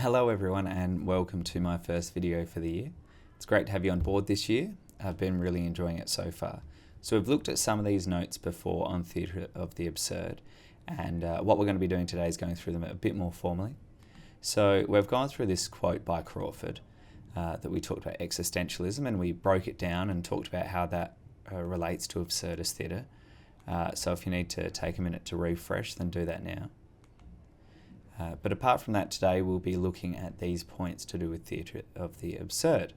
Hello everyone and welcome to my first video for the year. It's great to have you on board this year. I've been really enjoying it so far. So we've looked at some of these notes before on Theatre of the Absurd, and what we're going to be doing today is going through them a bit more formally. So we've gone through this quote by Crawford that we talked about existentialism, and we broke it down and talked about how that relates to absurdist theatre. So if you need to take a minute to refresh, then do that now. But apart from that, today we'll be looking at these points to do with theatre of the absurd.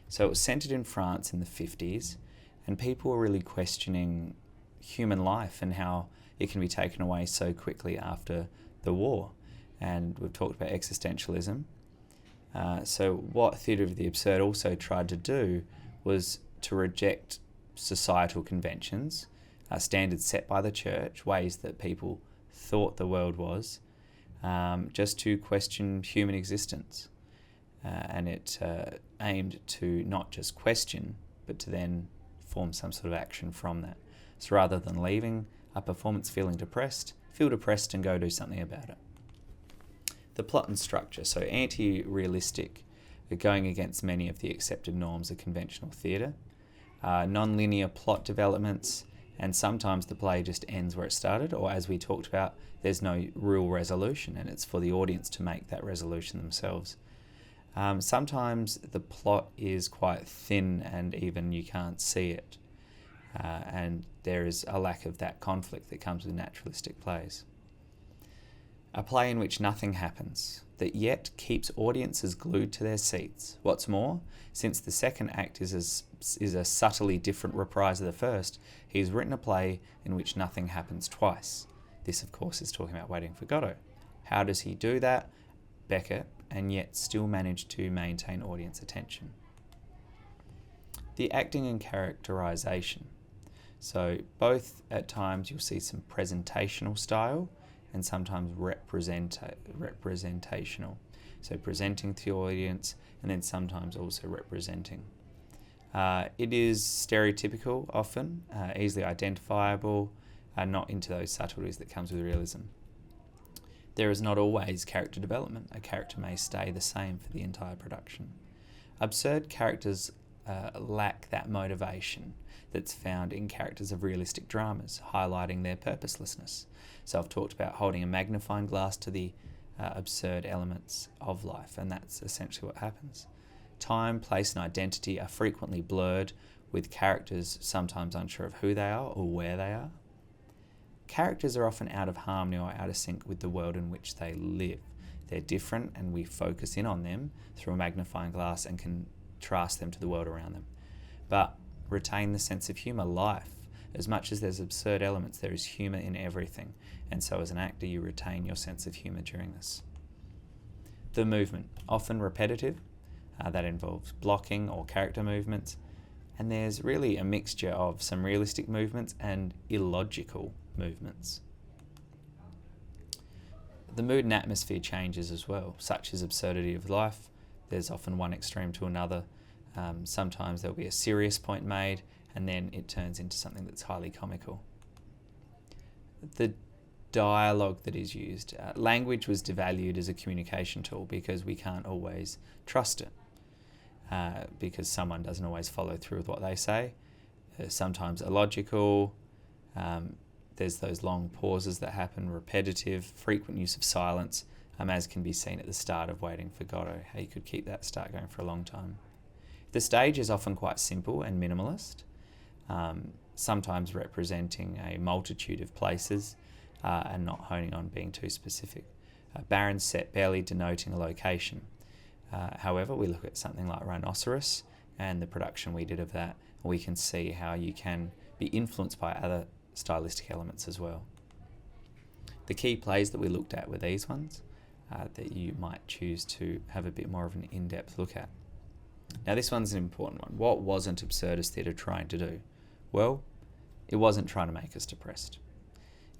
So it was centred in France in the 50s, and people were really questioning human life and how it can be taken away so quickly after the war. And we've talked about existentialism. So what theatre of the absurd also tried to do was to reject societal conventions, standards set by the church, ways that people thought the world was, just to question human existence. And it aimed to not just question, but to then form some sort of action from that. So rather than leaving a performance feeling depressed, feel depressed and go do something about it. The plot and structure, so anti-realistic, going against many of the accepted norms of conventional theatre, non-linear plot developments, and sometimes the play just ends where it started, or as we talked about, there's no real resolution, and it's for the audience to make that resolution themselves. Sometimes the plot is quite thin and even you can't see it, and there is a lack of that conflict that comes with naturalistic plays. A play in which nothing happens, that yet keeps audiences glued to their seats. What's more, since the second act is a subtly different reprise of the first, he's written a play in which nothing happens twice. This, of course, is talking about Waiting for Godot. How does he do that, Beckett, and yet still manage to maintain audience attention? The acting and characterization. So both at times you'll see some presentational style and sometimes representational. So presenting to the audience and then sometimes also representing. It is stereotypical often, easily identifiable, not into those subtleties that comes with realism. There is not always character development. A character may stay the same for the entire production. Absurd characters lack that motivation that's found in characters of realistic dramas, highlighting their purposelessness. So I've talked about holding a magnifying glass to the absurd elements of life, and that's essentially what happens. Time, place, and identity are frequently blurred, with characters sometimes unsure of who they are or where they are. Characters are often out of harmony or out of sync with the world in which they live. They're different, and we focus in on them through a magnifying glass and contrast them to the world around them. But retain the sense of humour. Life, as much as there's absurd elements, there is humour in everything, and so as an actor you retain your sense of humour during this. The movement, often repetitive, that involves blocking or character movements, and there's really a mixture of some realistic movements and illogical movements. The mood and atmosphere changes as well, such as absurdity of life. There's often one extreme to another. Sometimes there'll be a serious point made and then it turns into something that's highly comical. The dialogue that is used. Language was devalued as a communication tool because we can't always trust it, because someone doesn't always follow through with what they say. Sometimes illogical. There's those long pauses that happen, repetitive, frequent use of silence, as can be seen at the start of Waiting for Godot, how you could keep that start going for a long time. The stage is often quite simple and minimalist, sometimes representing a multitude of places and not honing on being too specific. Barren set, barely denoting a location. However, we look at something like Rhinoceros and the production we did of that, we can see how you can be influenced by other stylistic elements as well. The key plays that we looked at were these ones that you might choose to have a bit more of an in-depth look at. Now this one's an important one. What wasn't absurdist theatre trying to do? Well, it wasn't trying to make us depressed.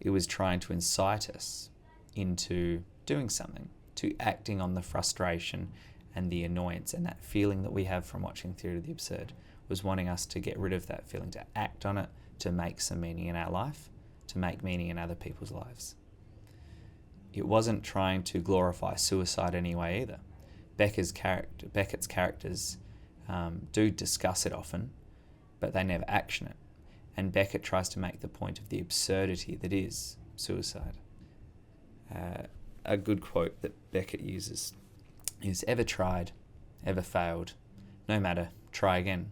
It was trying to incite us into doing something, to acting on the frustration and the annoyance and that feeling that we have from watching Theatre of the Absurd, was wanting us to get rid of that feeling, to act on it, to make some meaning in our life, to make meaning in other people's lives. it wasn't trying to glorify suicide anyway either. Beckett's characters do discuss it often, but they never action it. And Beckett tries to make the point of the absurdity that is suicide. A good quote that Beckett uses is, "Ever tried, ever failed, no matter, try again,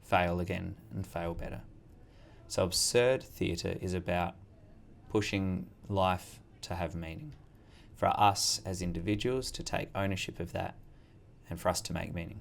fail again, and fail better." So absurd theatre is about pushing life to have meaning, for us as individuals to take ownership of that, and for us to make meaning.